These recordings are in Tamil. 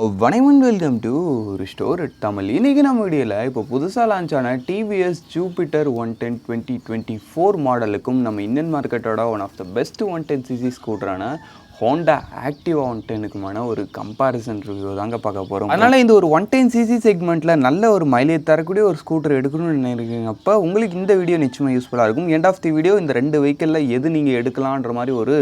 வணக்கம், வெல்கம் டு ரிஸ்டோர் தமிழ். இன்றைக்கி நம்ம வீடியோவில் இப்போ புதுசாக லான்ச் ஆன டிவிஎஸ் ஜூபிட்டர் 110 2024 மாடலுக்கும் நம்ம இந்தியன் மார்க்கெட்டோட one of the best 110cc ஸ்கூட்டரான ஹோண்டா ஆக்டிவா 110க்குமான ஒரு கம்பேரிசன் ரிவ்யூ தாங்க பார்க்க போகிறோம். அதனால் இந்த ஒரு 110cc செக்மெண்ட்டில் நல்ல ஒரு மைலேஜ் தரக்கூடிய ஒரு ஸ்கூட்டர் எடுக்கணும்னு நினைக்கிறீங்கப்போ உங்களுக்கு இந்த வீடியோ நிச்சயமாக யூஸ்ஃபுல்லாக இருக்கும். எண்ட் ஆஃப் தி வீடியோ இந்த ரெண்டு வெஹிக்கிளில் எது நீங்கள் எடுக்கலான்ற மாதிரி ஒரு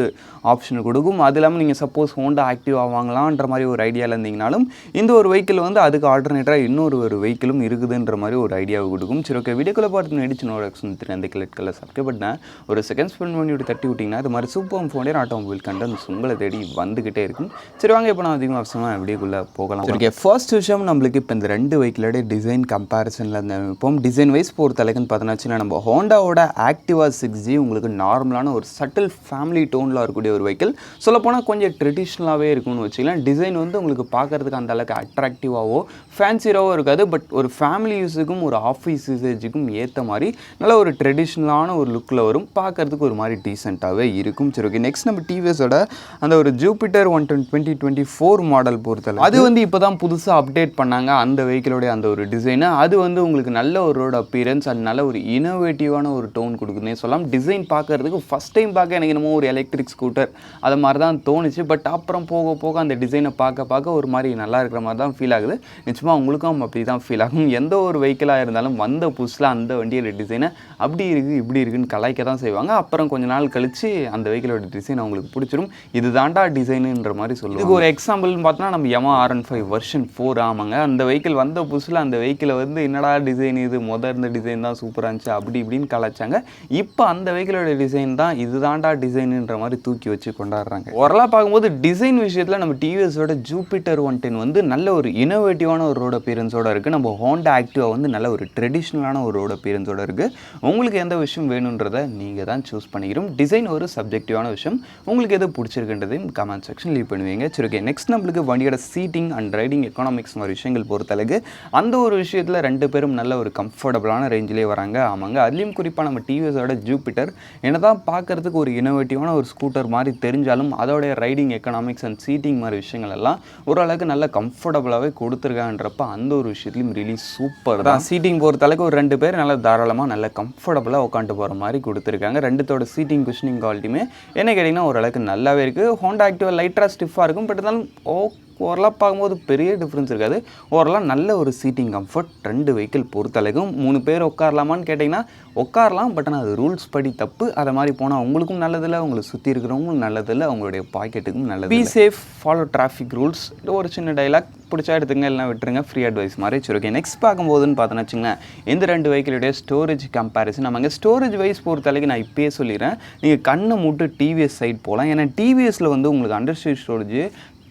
ஆப்ஷன் கொடுக்கும். அது இல்லாமல் நீங்கள் சப்போஸ் ஹோண்டா ஆக்டிவா வாங்கலான்ற மாதிரி ஒரு ஐடியாவில் இருந்தீங்கனாலும் இந்த ஒரு வெஹிக்கிள் வந்து அதுக்கு ஆல்டர்னேட்டாக இன்னொரு வெஹிக்கிளும் இருக்குதுன்ற மாதிரி ஒரு ஐடியாவை கொடுக்கும். சரி, ஓகே, வீடியோக்குள்ளே பார்த்து நடிச்சு அந்த கிளட் கலர் சப்ஸ்கிரைப் பண்ண ஒரு செகண்ட் ஸ்பெண்ட் பண்ணி தட்டி விட்டிங்கன்னா அது மாதிரி சூப்பர் ஃபோனியர் ஆட்டோமொபைல் கண்டென்ட்ஸ் உங்களை தேடி வந்துக்கிட்டே இருக்கும். சரி, வாங்க இப்போ நான் அதிகமாக அவசரமாக வீடியோக்குள்ளே போகலாம். ஓகே, ஃபர்ஸ்ட் விஷயம் நம்மளுக்கு இப்போ இந்த ரெண்டு வெஹிக்கிளோட டிசைன் கம்பேரிசனில் இருந்த இப்போ டிசைன் வைஸ் பொறுத்தளவுக்குன்னு பார்த்தோன்னா நம்ம ஹோண்டாவோட ஆக்டிவா 6G உங்களுக்கு நார்மலான ஒரு சட்டில் ஃபேமிலி டோனில் இருக்கக்கூடிய ஒரு வெஹிக்கிள். சொல்லப்போனால் கொஞ்சம் ட்ரெடிஷ்னலாகவே இருக்கும்னு வச்சுக்கலாம். டிசைன் வந்து உங்களுக்கு பார்க்குறதுக்கு அந்த அளவுக்கு அட்ராக்டிவாகவோ ஃபேன்சியாகவோ இருக்காது. பட் ஒரு ஃபேமிலி யூஸுக்கும் ஒரு ஆஃபீஸ் யூசேஜுக்கும் ஏற்ற மாதிரி நல்ல ஒரு ட்ரெடிஷ்னலான ஒரு லுக்கில் வரும். பார்க்குறதுக்கு ஒரு மாதிரி டீசெண்டாகவே இருக்கும். சரி, ஓகே, நெக்ஸ்ட் நம்ம டிவிஎஸோட அந்த ஒரு ஜூபிட்டர் 110 2024 மாடல் பொறுத்தளவு அது வந்து இப்போ தான் புதுசாக அப்டேட் பண்ணாங்க அந்த வெஹிக்கிளோடைய அந்த ஒரு டிசைனை. அது வந்து உங்களுக்கு நல்ல ஒரு ரோட் அப்பியரன்ஸ் அண்ட் நல்ல ஒரு இனோவேட்டிவான ஒரு டோன் கொடுக்குதுன்னே சொல்லலாம். டிசைன் பார்க்குறதுக்கு ஃபஸ்ட் டைம் பார்க்க எனக்கு என்னமோ ஒரு எலக்ட்ரிக் ஸ்கூட்டர் அது மாதிரி தான் தோணுச்சு. பட் அப்புறம் போக போக அந்த டிசைனை பார்க்க ஒரு மாதிரி நல்லா இருக்கிற மாதிரி தான் ஃபீல் ஆகுது. நிச்சயமாக உங்களுக்கும் அப்படி தான் ஃபீல் ஆகும். எந்த ஒரு வெஹிக்கிளாக இருந்தாலும் வந்த புதுசில் அந்த வண்டியோட டிசைனை அப்படி இருக்குது இப்படி இருக்குன்னு கலாய்க்க தான் செய்வாங்க. அப்புறம் கொஞ்ச நாள் கழித்து அந்த வெஹிக்கிளோட டிசைன் அவங்களுக்கு பிடிச்சிரும். இது தாண்டா டிசைனுன்ற மாதிரி சொல்லுவோம். இதுக்கு ஒரு எக்ஸாம்பிள்னு பார்த்தோன்னா நம்ம Yamaha R15 வெர்ஷன் 4 ஆமாங்க. அந்த வெஹிக்கிள் வந்த புதுசில் அந்த வெஹிக்கிளை வந்து என்னடா டிசைன் இது இருந்த டிசைன் தான் சூப்பராக இருந்துச்சு அப்படி இப்படின்னு கலாச்சாங்க. இப்போ அந்த வெஹிக்கிளோட டிசைன் தான் இது தாண்டா டிசைனுன்ற மாதிரி தூக்கி வச்சு கொண்டாடுறாங்க. ஓரளவு பார்க்கும்போது டிசைன் விஷயத்தில் நம்ம டிவிஎஸோட ஜூபிட்டர் 110 வந்து நல்ல ஒரு இனோவேட்டிவான ஒரு ரோட் அப்பியரன்ஸோட இருக்குது. நம்ம ஹோண்டா ஆக்டிவா வந்து நல்ல ஒரு ட்ரெடிஷ்னலான ஒரு ரோட் அப்பியரன்ஸோட இருக்குது. உங்களுக்கு எந்த விஷயம் வேணுன்றதை நீங்கள் தான் சூஸ் பண்ணிக்கிறோம். டிசைன் ஒரு சப்ஜெக்டிவான விஷயம். உங்களுக்கு எது பிடிச்சிருக்குன்றதையும் கமெண்ட் செக்ஷன் லீவ் பண்ணுவீங்க. சரி, ஓகே, நெக்ஸ்ட் நம்மளுக்கு வண்டியோட சீட்டிங் அண்ட் ரைடிங் எக்கனாமிக்ஸ் மாதிரி விஷயங்கள் பொறுத்தளவுக்கு அந்த ஒரு விஷயத்தில் ரெண்டு பேரும் நல்ல ஒரு கம்ஃபர்டபுளான ரேஞ்சிலே வராங்க. ஆமாங்க, அதுலேயும் குறிப்பாக நம்ம டிவிஎஸோட ஜூபிட்டர் என்னதான் பார்க்குறதுக்கு ஒரு இனோவேட்டிவான ஒரு ஸ்கூட்டர் மாதிரி தெரிஞ்சாலும் அதோடைய ரைடிங் எக்கனாமிக்ஸ் அண்ட் சீட்டிங் மாதிரி விஷயங்கள் எல்லாம் ஓரளவுக்கு நல்ல கம்ஃபர்டபுளாகவே கொடுத்துருக்காங்கன்றப்ப அந்த ஒரு விஷயத்துலையும் ரிலி சூப்பர் தான். சீட்டிங் பொறுத்தளவுக்கு ஒரு ரெண்டு பேர் நல்லா தாராளமாக நல்ல கம்ஃபர்டபுளாக உட்காந்து போகிற மாதிரி கொடுத்துருக்காங்க. ரெண்டுத்தோட சீட்டிங் குஷனிங் குவாலிட்டியுமே என்ன கேட்டிங்கன்னா ஓரளவுக்கு நல்லாவே இருக்குது. ஹோண்டா ஆக்டிவா லைட்டாக ஸ்டிஃபாக இருக்கும். பட் இருந்தாலும் ஓரளவு பார்க்கும்போது பெரிய டிஃப்ரென்ஸ் இருக்காது. ஓரளவு நல்ல ஒரு சீட்டிங் கம்ஃபர்ட் ரெண்டு வெஹிக்கிள் பொறுத்தளவுக்கும். 3 பேர் உட்காரலாமான்னு கேட்டிங்கன்னா உட்காரலாம். பட் ஆனால் அது ரூல்ஸ் படி தப்பு. அதை மாதிரி போனால் உங்களுக்கும் நல்லதில்லை, உங்களை சுற்றி இருக்கிறவங்களும் நல்லதில்லை, உங்களுடைய பாக்கெட்டுக்கும் நல்லது. Be safe, follow traffic rules. ஒரு சின்ன டைலாக் பிடிச்சா எடுத்துங்க, இல்லைனா விட்டுருங்க, ஃப்ரீ அட்வைஸ் மாதிரி. சரி, ஓகே, நெக்ஸ்ட் பார்க்கும்போதுன்னு பார்த்தோன்னு வச்சுங்களேன் இந்த ரெண்டு வெஹிக்கிளுடைய ஸ்டோரேஜ் கம்பேரிசன். நம்ம ஸ்டோரேஜ் வைஸ் பொறுத்தளவுக்கு நான் இப்போயே சொல்லிடுறேன், நீங்கள் கண்ணை மூட்டு டிவிஎஸ் சைட் போகலாம். ஏன்னா டிவிஎஸில் வந்து உங்களுக்கு அண்டர்ஸ்டோரேஜ் ஸ்டோரேஜ்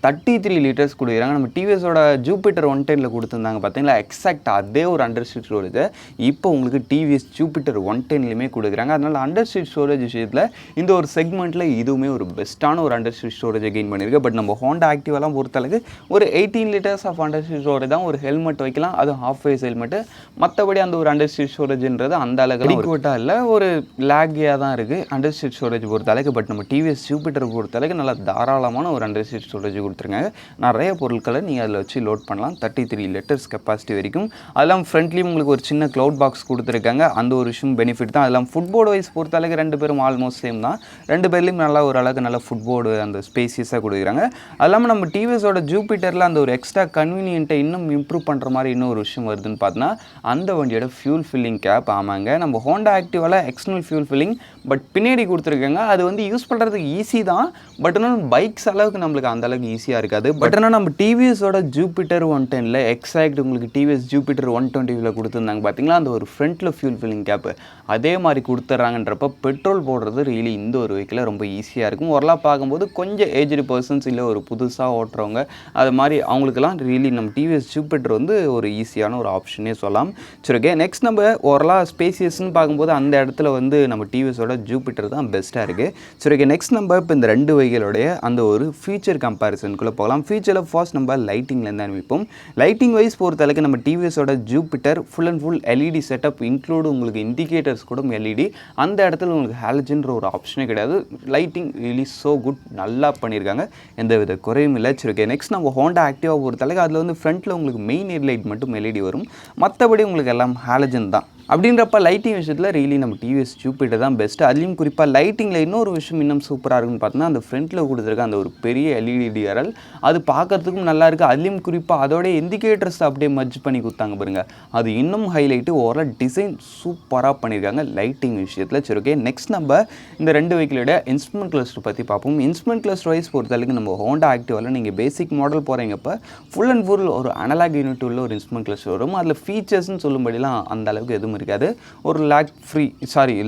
33 லிட்டர்ஸ் கொடுக்குறாங்க. நம்ம டிவிஎஸோட ஜூபிட்டர் 110ல் கொடுத்துருந்தாங்க பார்த்தீங்களா, எக்ஸாக்ட் அதே ஒரு அண்டர்ஸ்டோரேஜ் ஸ்டோரேஜை இப்போ உங்களுக்கு டிவிஎஸ் ஜூபிட்டர் 110லையுமே கொடுக்குறாங்க. அதனால் அண்டர்ஸ்டோரேஜ் ஸ்டோரேஜ் விஷயத்தில் இந்த ஒரு செக்மெண்ட்டில் இதுவுமே ஒரு பெஸ்ட்டான ஒரு அண்டர்ஸ்டோரேஜ் ஸ்டோரேஜை கெயின் பண்ணியிருக்கு. பட் நம்ம ஹோண்டா ஆக்டிவாலாம் பொறுத்தளவுக்கு ஒரு 18 லிட்டர்ஸ் ஆஃப் அண்டர்ஸ்டோரேஜ் ஸ்டோரேஜ் தான். ஒரு ஹெல்மெட் வைக்கலாம், அதுவும் ஹாஃப் ஃபேஸ் ஹெல்மெட்டு. மற்றபடி அந்த ஒரு அண்டர்ஸ்டோரேஜ் ஸ்டோரேஜ்ன்றது அந்த அளவுக்கு அடிக்குவேட்டாக இல்லை, ஒரு லேக்கியாக தான் இருக்குது அண்டர்ஸ்டோரேஜ் ஸ்டோரேஜ் பொறுத்தளவுக்கு. பட் நம்ம டிவிஎஸ் ஜூபிட்டர் பொறுத்தளவுக்கு நல்லா தாராளமான ஒரு அண்டர்ஸ்டோரேஜ் ஸ்டோரேஜ் கொடுத்துருக்காங்க. நிறைய பொருட்களை நீங்கள் அதில் வச்சு லோட் பண்ணலாம். 33 லிட்டர்ஸ் கெப்பாசிட்டி வரைக்கும். அதெல்லாம் ஃப்ரண்ட்லேயும் உங்களுக்கு ஒரு சின்ன க்ளவுட் பாக்ஸ் கொடுத்துருக்காங்க. அந்த ஒரு விஷயம் பெனிஃபிட் தான். அதெல்லாம் ஃபுட்போர்டு வைஸ் பொறுத்தளவுக்கு ரெண்டு பேரும் ஆல்மோஸ்ட் சேம் தான். ரெண்டு பேர்லேயும் நல்லா ஒரு அளவுக்கு நல்ல ஃபுட்போர்டு அந்த ஸ்பேசியஸாக கொடுக்குறாங்க. அது இல்லாமல் நம்ம டிவிஎஸோட ஜூபிட்டரில் அந்த ஒரு எக்ஸ்ட்ரா கன்வீனியன்ட்டை இன்னும் இம்ப்ரூவ் பண்ணுற மாதிரி இன்னொரு விஷயம் வருதுன்னு பார்த்தோன்னா அந்த வண்டியோட ஃபியூல் ஃபில்லிங் கேப். ஆமாங்க, நம்ம ஹோண்டா ஆக்டிவாவில் எக்ஸ்டர்னல் ஃபியூல் ஃபில்லிங் பட் பின்னாடி கொடுத்துருக்காங்க. அது வந்து யூஸ் பண்ணுறதுக்கு ஈஸி தான். பட் இன்னும் பைக்ஸ் அளவுக்கு நம்மளுக்கு அந்த அளவுக்கு ஈஸியாக இருக்காது. பட் ஆனால் நம்ம டிவிஎஸோட ஜூபிட்டர் 110ல் எக்ஸாக்ட் உங்களுக்கு டிவிஎஸ் ஜூபிட்டர் 120ல் கொடுத்துருந்தாங்க பார்த்தீங்களா, அந்த ஒரு ஃப்ரண்ட்டில் ஃபியூல் ஃபில்லிங் கேப்பு அதே மாதிரி கொடுத்துட்றாங்கன்றப்ப பெட்ரோல் போடுறது ரியலி இந்த ஒரு வெஹிக்கில் ரொம்ப ஈஸியாக இருக்கும். ஓரளவு பார்க்கும்போது கொஞ்சம் ஏஜ்டு பர்சன்ஸ் இல்லை ஒரு புதுசாக ஓட்டுறவங்க அது மாதிரி அவங்களுக்குலாம் ரியலி நம்ம டிவிஎஸ் ஜூபிட்டர் வந்து ஒரு ஈஸியான ஒரு ஆப்ஷனே சொல்லலாம். சரி, ஓகே, நெக்ஸ்ட் நம்ம ஓரளவு ஸ்பேசியஸ்ன்னு பார்க்கும்போது அந்த இடத்துல வந்து நம்ம டிவிஎஸோட ஜூபிட்டர் தான் பெஸ்ட்டாக இருக்குது. சரி, ஓகே, நெக்ஸ்ட் நம்ம இப்போ இந்த ரெண்டு வெஹிக்கிளோடைய அந்த ஒரு ஃபீச்சர் கம்பேரிசன் கம்பேரிசனுக்குள்ளே போகலாம். ஃபியூச்சரில் ஃபர்ஸ்ட் நம்ம லைட்டிங்லேருந்து ஆரம்பிப்போம். லைட்டிங் வைஸ் பொறுத்தளவுக்கு நம்ம டிவிஎஸோட Jupiter full and full LED setup include உங்களுக்கு இண்டிகேட்டர்ஸ் கூட எல்இடி. அந்த இடத்துல உங்களுக்கு ஹாலஜன்ற ஒரு ஆப்ஷனே கிடையாது. லைட்டிங் ரியலி ஸோ குட், நல்லா பண்ணியிருக்காங்க, எந்த வித குறையும் இல்லை. சரி, நெக்ஸ்ட் நம்ம ஹோண்டா ஆக்டிவா பொறுத்தளவுக்கு அதில் வந்து ஃப்ரண்ட்டில் உங்களுக்கு மெயின் ஹெட்லைட் மட்டும் எல்இடி வரும், மற்றபடி உங்களுக்கு எல்லாம் ஹாலஜன் தான். அப்படின்றப்ப லைட்டிங் விஷயத்தில் ரியலி நம்ம டிவிஎஸ் ஜூபிட்டர் தான் பெஸ்ட்டு. அதுலேயும் குறிப்பாக லைட்டிங்கில் இன்னொரு விஷயம் இன்னும் சூப்பராக இருக்குன்னு பார்த்தோன்னா அந்த ஃப்ரண்ட்டில் கொடுத்துருக்க அந்த ஒரு பெரிய எல்இடி டிஆர்எல், அது பார்க்குறதுக்கும் நல்லா இருக்குது. அதுலேயும் குறிப்பாக அதோடைய இண்டிகேட்டர்ஸ் அப்படியே மர்ஜ் பண்ணி கொடுத்தாங்க பாருங்க, அது இன்னும் ஹைலைட்டு. ஓவரால் டிசைன் சூப்பராக பண்ணியிருக்காங்க லைட்டிங் விஷயத்தில். சரி, ஓகே, நெக்ஸ்ட் நம்ம இந்த ரெண்டு வெஹிக்கிளோட இன்ஸ்ட்ருமெண்ட் கிளஸ்டர் பற்றி பார்ப்போம். இன்ஸ்ட்ருமெண்ட் கிளஸ்டர் வைஸ் பொறுத்தளவுக்கு நம்ம ஹோண்டா ஆக்டிவாவில் நீங்கள் பேசிக் மாடல் போகிறீங்கப்போ ஃபுல் அண்ட் ஃபுல் ஒரு அனலாக் யூனிட் உள்ள ஒரு இன்ஸ்ட்ருமெண்ட் கிளஸ்டர் வரும். அதில் ஃபீச்சர்ஸ்னு சொல்லும்படிலாம் அந்த அளவுக்கு எதுவும் இருக்காது. ஒரு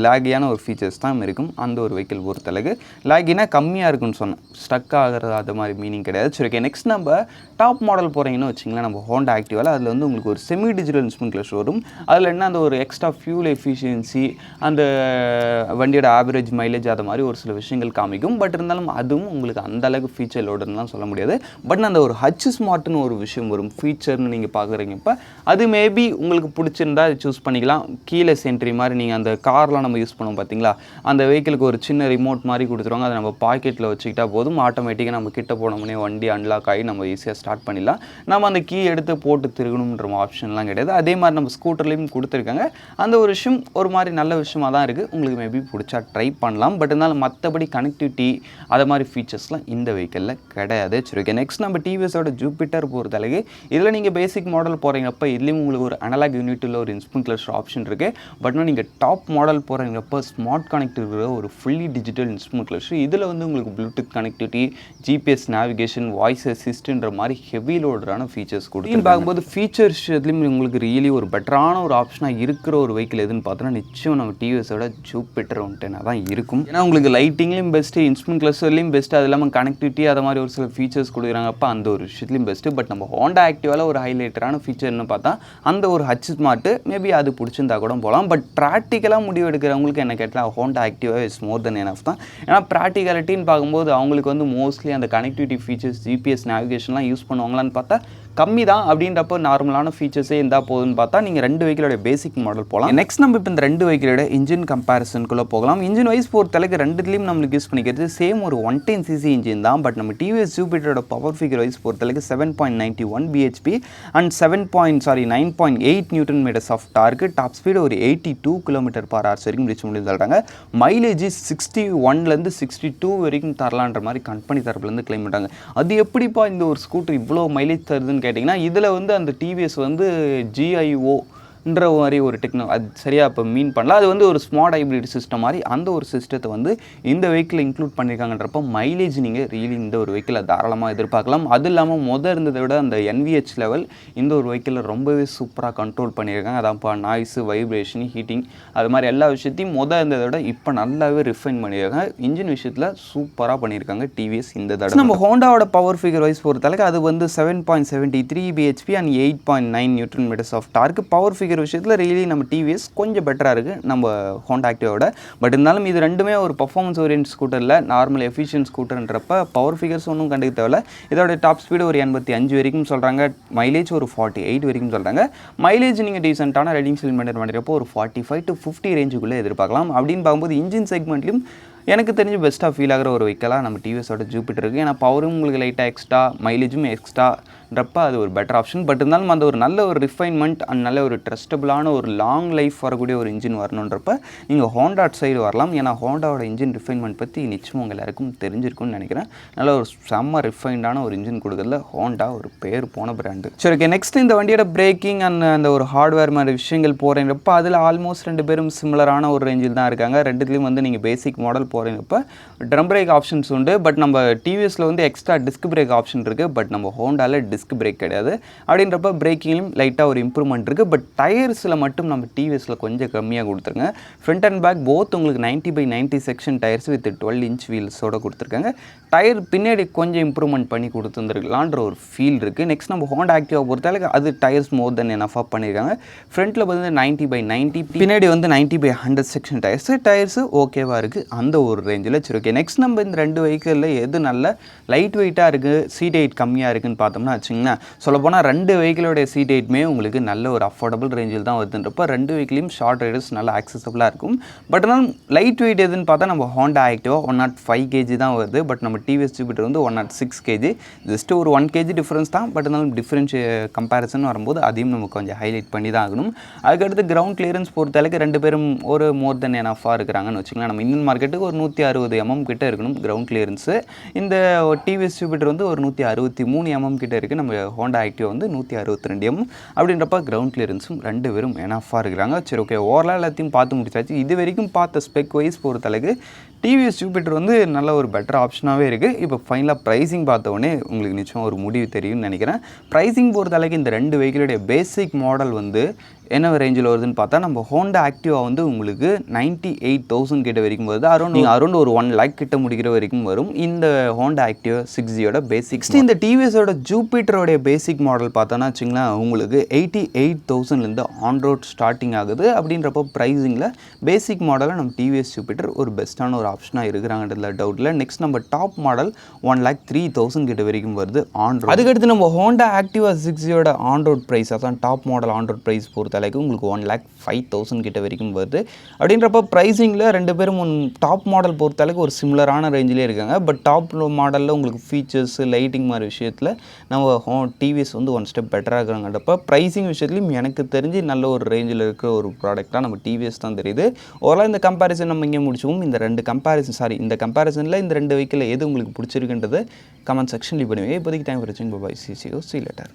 லேகியான ஒரு ஃபீச்சர்ஸ் தான் இருக்கும் அந்த ஒரு வெஹிக்கிள் பொறுத்தளவுக்கு. லேகினா கம்மியாக இருக்குன்னு சொன்னேன், ஸ்டக் ஆகிறது அது மாதிரி மீனிங் கிடையாது. சரி, ஓகே, நெக்ஸ்ட் நம்ம டாப் மாடல் போகிறீங்கன்னு வச்சிங்களேன் நம்ம ஹோண்டா ஆக்டிவாவில், அதில் வந்து உங்களுக்கு ஒரு செமி டிஜிட்டல் இன்ஸ்ட்ருமெண்ட் கிளஸ்டர் வரும். அதில் என்ன அந்த ஒரு எக்ஸ்ட்ரா ஃபியூல் எஃபிஷியன்சி, அந்த வண்டியோட ஆவரேஜ் மைலேஜ், அது மாதிரி ஒரு சில விஷயங்கள் காமிக்கும். பட் இருந்தாலும் அதுவும் உங்களுக்கு அந்த அளவுக்கு ஃபீச்சர் லோடுலாம் சொல்ல முடியாது. பட் அந்த ஒரு ஹச் ஸ்மார்ட்னு ஒரு விஷயம் வரும் ஃபீச்சர்னு நீங்கள் பார்க்குறீங்க. இப்போ அது மேபி உங்களுக்கு பிடிச்சிருந்தா சூஸ் பண்ணிக்கலாம். கீழே சென்ட்ரி மாதிரி நீங்கள் அந்த கார்லாம் நம்ம யூஸ் பண்ணுவோம் பார்த்தீங்களா, அந்த வெஹிக்கிளுக்கு ஒரு சின்ன ரிமோட் மாதிரி கொடுத்துருவாங்க, அதை நம்ம பாக்கெட்டில் வச்சுக்கிட்டா போதும், ஆட்டோமேட்டிக்காக நம்ம கிட்ட போனோம்னே வண்டி அன்லாக் ஆகி நம்ம ஈஸியாக ஸ்டார்ட் பண்ணிடலாம். நம்ம அந்த கீ எடுத்து போட்டு திருகணுன்ற ஆப்ஷன்லாம் கிடையாது. அதே மாதிரி நம்ம ஸ்கூட்டர்லேயும் கொடுத்துருக்காங்க. அந்த ஒரு விஷயம் ஒரு மாதிரி நல்ல விஷயமாக தான் இருக்குது. உங்களுக்கு மேபி பிடிச்சா ட்ரை பண்ணலாம். பட் இருந்தாலும் மற்றபடி கனெக்டிவிட்டி அது மாதிரி ஃபீச்சர்ஸ்லாம் இந்த வெஹிக்கிளில் கிடையாது. சரி, ஓகே, நெக்ஸ்ட் நம்ம டிவிஎஸோட ஜூபிட்டர் பொறுத்தளவுக்கு இதில் நீங்கள் பேசிக் மாடல் போகிறீங்கப்போ இதுலேயும் உங்களுக்கு ஒரு அனலாக் யூனிட்டில் ஒரு இன்ஸ்ட்ருமெண்ட் கிளஸ்டர் ஆப்ஷன் இருக்குது. பட் நீங்கள் டாப் மாடல் போகிறீங்கப்போ ஸ்மார்ட் கனெக்ட் இருக்கிற ஒரு ஃபுல்லி டிஜிட்டல் இன்ஸ்ட்ருமெண்ட் கிளஸ்டர். இதில் வந்து உங்களுக்கு bluetooth connectivity, GPS navigation, voice அசிஸ்டன்ற மாதிரி ஹெவி லோடரான ஃபீச்சர்ஸ் கொடுத்து பார்க்கும்போது ஃபீச்சர்ஸ் இதுலேயும் உங்களுக்கு ரியலி ஒரு பெட்டரான ஒரு ஆப்ஷனாக இருக்கிற ஒரு வெஹிக்கிள் எதுன்னு பார்த்தோன்னா நிச்சயம் நம்ம டிவிஎஸோட ஜூபிட்டர் 110 தான் இருக்கும். ஏன்னா உங்களுக்கு லைட்டிங்லேயும் பெஸ்ட்டு, இன்ஸ்ட்ருமெண்ட் கிளஸ்டர்லேயும் பெஸ்ட்டு, அது இல்லாமல் கனெக்டிவிட்டி அது மாதிரி ஒரு சில ஃபீச்சர்ஸ் கொடுக்குறாங்கப்போ அந்த ஒரு விஷயத்துலையும் பெஸ்ட்டு. பட் நம்ம ஹோண்டா ஆக்டிவாவில் ஒரு ஹைலைட்டரான ஃபீச்சர்னு பார்த்தா அந்த ஒரு ஹச் ஸ்மார்ட்டு, மேபி அது பிடிச்சிருந்தா கூட போகலாம். பட் ப்ராக்டிக்கலாக முடிவு எடுக்கிறவங்களுக்கு என்ன கேட்டால் Honda Activa is more then enough தான். ஏன்னா ப்ராக்டிகாலிட்டின்னு பார்க்கும்போது அவங்களுக்கு வந்து மோஸ்ட்லி அந்த கனெக்டிவிட்டி ஃபீச்சர்ஸ், ஜிபிஎஸ் நேவிகேஷன்லாம் யூஸ் பண்ணுவாங்களான்னு பார்த்தா கம்மி தான். அப்படின்றப்போ நார்மலான ஃபீச்சர்ஸே இருந்தால் போதுன்னு பார்த்தா நீங்கள் ரெண்டு வெஹிக்கிளோட பேசிக் மாடல் போகலாம். நெக்ஸ்ட் நம்ம இப்போ இந்த ரெண்டு வெஹிக்கிளோட இன்ஜின் கம்பேரிசனுக்குள்ளே போகலாம். இன்ஜின் வைஸ் பொறுத்தளவுக்கு ரெண்டுலேயும் நம்மளுக்கு யூஸ் பண்ணிக்கிறது சேம் ஒரு 110cc இன்ஜின் தான். பட் நம்ம டிவிஎஸ் ஜூபிட்டரோட பவர் ஃபிகர் வைஸ் பொறுத்தளவுக்கு 7.91 bhp and 9.8 newton metres of torque. Top speed ஒரு 82 km/h வரைக்கும் ரீச் முடியும் சொல்கிறாங்க. மைலேஜ் 61லேருந்து 62 வரைக்கும் தரலான்ற மாதிரி கம்பெனி தரப்புலேருந்து கிளைம் பண்ணுறாங்க. அது எப்படிப்பா இந்த ஒரு ஸ்கூட்டர் இவ்வளோ மைலேஜ் தருதுன்னு கேட்டிங்கன்னா, இதில் வந்து அந்த டிவிஎஸ் வந்து GIOன்ற மாதிரி ஒரு அது சரியாக இப்போ மீன் பண்ணல. அது வந்து ஒரு ஸ்மார்ட் ஹைப்ரிட் சிஸ்டம் மாதிரி அந்த ஒரு சிஸ்டத்தை வந்து இந்த வெஹிக்கிள் இன்க்ளூட் பண்ணியிருக்காங்கன்றப்போ மைலேஜ் நீங்கள் ரியலி இந்த ஒரு வெஹிக்கிளை தாராளமாக எதிர்பார்க்கலாம். அது இல்லாமல் இருந்ததை விட அந்த NVH லெவல் இந்த ஒரு வெஹிக்கிளில் ரொம்பவே சூப்பராக கண்ட்ரோல் பண்ணியிருக்காங்க. அதான்ப்பா நாய்ஸு, வைப்ரேஷன், ஹீட்டிங் அது மாதிரி எல்லா விஷயத்தையும் இருந்ததை விட இப்போ நல்லாவே ரிஃபைன் பண்ணியிருக்காங்க. இன்ஜின் விஷயத்தில் சூப்பராக பண்ணியிருக்காங்க டிவிஎஸ் இந்த தடவை. நம்ம ஹோண்டாவோட பவர் ஃபிகர் வைஸ் பொறுத்தளவுக்கு அது வந்து 7.73 bhp and 8.9 newton metres of torque. Power figure விஷயத்தில் ரியலி நம்ம டிவிஎஸ் கொஞ்சம் பெட்டராக இருக்குது நம்ம ஹோண்டா ஆக்டிவாவோட. பட் இருந்தாலும் இது ரெண்டுமே ஒரு பர்ஃபார்மன்ஸ் ஓரியன்ட் ஸ்கூட்டரில் நார்மல் எஃபிஷியன்ட் ஸ்கூட்டர்ன்றப்ப பவர் ஃபிகர்ஸ் ஒன்றும் கண்டுக்க தேவையில்ல. இதோட டாப் ஸ்பீடு ஒரு 85 வரைக்கும் சொல்கிறாங்க. மைலேஜ் ஒரு 48 வரைக்கும் சொல்கிறாங்க. மைலேஜ் நீங்கள் டீசெண்டான ரைடிங் ஸ்டைல் மெயின்டைன் பண்ணுறப்போ ஒரு 45 to 50 ரேஞ்சுக்குள்ளே எதிர்பார்க்கலாம். அப்படின்னு பார்க்கும்போது இன்ஜின் செக்மெண்ட்லையும் எனக்கு தெரிஞ்சு பெஸ்ட்டாக ஃபீல் ஆகிற ஒரு வெஹிக்கலாக நம்ம டிவிஎஸோட ஜூபிட்டர் இருக்குது. ஏன்னா பவரும் உங்களுக்கு லைட்டாக எக்ஸ்ட்ரா, மைலேஜும் எக்ஸ்ட்ரான்றப்ப அது ஒரு பெட்டர் ஆப்ஷன். பட் இருந்தாலும் அந்த ஒரு நல்ல ஒரு ரிஃபைன்மெண்ட் அண்ட் நல்ல ஒரு ட்ரஸ்டபுளான ஒரு லாங் லைஃப் வரக்கூடிய ஒரு இன்ஜின் வரணுன்றப்ப நீங்கள் ஹோண்டா சைடு வரலாம். ஏன்னா ஹோண்டாவோட இன்ஜின் ரிஃபைன்மெண்ட் பற்றி நிச்சயம் உங்கள் எல்லாருக்கும் தெரிஞ்சிருக்கும்னு நினைக்கிறேன். நல்ல ஒரு செம்ம ரிஃபைண்டான ஒரு இன்ஜின் கொடுக்குறதுல ஹோண்டா ஒரு பேர் போன பிராண்டு. சரி, ஓகே, நெக்ஸ்ட் இந்த வண்டியோட பிரேக்கிங் அண்ட் அந்த ஒரு ஹார்ட்வேர் மாதிரி விஷயங்கள் போகிறப்ப அதில் ஆல்மோஸ்ட் ரெண்டு பேரும் சிமிலரான ஒரு ரேஞ்சில் தான் இருக்காங்க. ரெண்டுத்துலேயும் வந்து நீங்கள் பேசிக் மாடல் போகிறப்ப ட்ரம் பிரேக் ஆப்ஷன்ஸ் உண்டு. பட் நம்ம டிவிஎஸில் வந்து எக்ஸ்ட்ரா டிஸ்க் பிரேக் ஆப்ஷன் இருக்குது. பட் நம்ம ஹோண்டாவில் டிஸ்க் பிரேக் கிடையாது. அப்படின்றப்ப பிரேக்கிங்லையும் லைட்டாக ஒரு இம்ப்ரூவ்மெண்ட் இருக்குது. பட் டயர்ஸில் மட்டும் நம்ம டிவிஎஸில் கொஞ்சம் கம்மியாக கொடுத்துருங்க. ஃப்ரண்ட் அண்ட் பேக் போத் உங்களுக்கு 90/90 செக்ஷன் டயர்ஸ் வித் 12 இன்ச் வீல்ஸோட கொடுத்துருக்காங்க. டயர் பின்னாடி கொஞ்சம் இம்ப்ரூவ்மெண்ட் பண்ணி கொடுத்துருந்துருக்கலான்ற ஒரு ஃபீல் இருக்குது. நெக்ஸ்ட் நம்ம ஹோண்டா ஆக்டிவா பொறுத்தளவுக்கு அது டயர்ஸ் மோர் தென் எனஃபாக பண்ணியிருக்காங்க. ஃப்ரண்ட்டில் வந்து 90/90, பின்னாடி வந்து 90/100 செக்ஷன் டயர்ஸு ஓகேவாக இருக்குது அந்த ஒரு ரேஞ்சில். சரி, ஓகே. நெக்ஸ்ட் நம்ம இந்த 2 வெஹிக்கிளில் எது நல்ல லைட் வெயிட்டாக இருக்குது, சீட் ஹைட் கம்மியாக இருக்குதுன்னு பார்த்தோம்னா வச்சிங்கன்னா, சொல்லப்போனால் 2 வெஹிக்கிளோடைய சீட் ஹைட்டுமே உங்களுக்கு நல்ல ஒரு அஃபோர்டபுள் ரேஞ்சில் தான் வருதுன்றப்போ 2 வெஹிக்கிளையும் ஷார்ட் ரைடர்ஸ் நல்லா ஆக்சசபிளாக இருக்கும். பட் ஆனால் லைட் வெயிட் எதுன்னு பார்த்தா நம்ம ஹோண்டா ஆக்டிவா 105 kg தான் வருது. பட் நம்ம டிவிஎஸ் ஜூபிட்டர் வந்து 106 kg. ஜஸ்ட் ஒரு 1 kg டிஃப்ரென்ஸ் தான். பட் இருந்தாலும் டிஃப்ரென்ஸ் கம்பேரிசன் வரும்போது அதையும் நம்ம கொஞ்சம் ஹைலைட் பண்ணி தான் ஆகணும். அதுக்கடுத்து கிரவுண்ட் கிளியரன்ஸ் பொறுத்தளவுக்கு 2 பேரும் ஒரு மோர் தென் எனஃபாக இருக்கிறாங்கன்னு வச்சுக்கலாம். நம்ம இந்தியன் மார்க்கெட்டுக்கு ஒரு 160 mm கிட்ட இருக்கணும் கிரவுண்ட் கிளியரன்ஸு. இந்த டிவிஎஸ் ஜூபிட்டர் வந்து ஒரு 163 mm கிட்ட இருக்குது. நம்ம ஹோண்டா ஆக்டிவா வந்து 162 mm. அப்படின்றப்ப கிரவுண்ட் கிளியரன்ஸும் 2 பேரும் எனஃபாக இருக்கிறாங்க. சரி, ஓகே. ஓவரால் எல்லாத்தையும் பார்த்து முடிச்சாச்சு. இது வரைக்கும் பார்த்த ஸ்பெக் வைஸ் பொறுத்தளவுக்கு டிவிஎஸ் ஜூபிட்டர் வந்து நல்ல ஒரு பெட்டர் ஆப்ஷனாகவே இருக்குது. இப்போ ஃபைனலாக ப்ரைஸிங் பார்த்தோடனே உங்களுக்கு நிச்சயம் ஒரு முடிவு தெரியும்னு நினைக்கிறேன். ப்ரைஸிங் பொறுத்தளவுக்கு இந்த 2 வெஹிக்கிளுடைய பேசிக் மாடல் வந்து என்ன ரேஞ்சில் வருதுன்னு பார்த்தா நம்ம ஹோண்டா ஆக்டிவா வந்து உங்களுக்கு 98,000 கிட்ட வரைக்கும் வருது. அரௌண்ட் ஒரு 1 lakh கிட்ட முடிக்கிற வரைக்கும் வரும் இந்த ஹோண்டா ஆக்டிவா 6Gயோட பேசிக். இந்த டிவிஎஸோட ஜூபிட்டரோடைய பேசிக் மாடல் பார்த்தோன்னா வச்சிங்களேன் உங்களுக்கு 88,000லேருந்து ஆன் ரோட் ஸ்டார்டிங் ஆகுது. அப்படின்றப்போ ப்ரைஸிங்கில் பேசிக் மாடலில் நம்ம டிவிஎஸ் ஜூபிட்டர் ஒரு பெஸ்ட்டான ஒரு ஆப்ஷனாக இருக்கிறாங்கன்றதுல டவுட் இல்லை. நெக்ஸ்ட் நம்ம டாப் மாடல் 1,03,000 கிட்ட வரைக்கும் வருது ஆன் ரோட். அதுக்கடுத்து நம்ம ஹோண்டா ஆக்டிவா 6Gயோட ஆன் ரோட் ப்ரைஸ், அதான் top model on road price பொறுத்த உங்களுக்கு 1,05,000 கிட்ட வரைக்கும் வருது. அப்படின்றப்ப ப்ரைஸிங்கில் 2 பேரும் டாப் மாடல் பொறுத்தளவுக்கு ஒரு சிமிலரான ரேஞ்சிலே இருக்காங்க. பட் டாப் மாடலில் உங்களுக்கு ஃபீச்சர்ஸ் லைட்டிங் மாதிரி விஷயத்தில் நம்ம டிவிஎஸ் வந்து 1 ஸ்டெப் பெட்டராக இருக்கிறாங்கன்றப்ப ப்ரைஸிங் விஷயத்துலையும் எனக்கு தெரிஞ்சு நல்ல ஒரு ரேஞ்சில் இருக்கிற ஒரு ப்ராடக்டாக நம்ம டிவிஎஸ் தான் தெரியுது. ஓவரால் இந்த கம்பேரிசன் நம்ம இங்கே முடிச்சுவோம். இந்த கம்பேரிசனில் இந்த 2 வெஹிக்கிள் எது உங்களுக்கு பிடிச்சிருக்குன்றது கமெண்ட் செக்ஷன் லீவ் பண்ணுவீங்க. இப்போதைக்கு தேங்க் ஃபார் வாட்சிங். பை. See you later.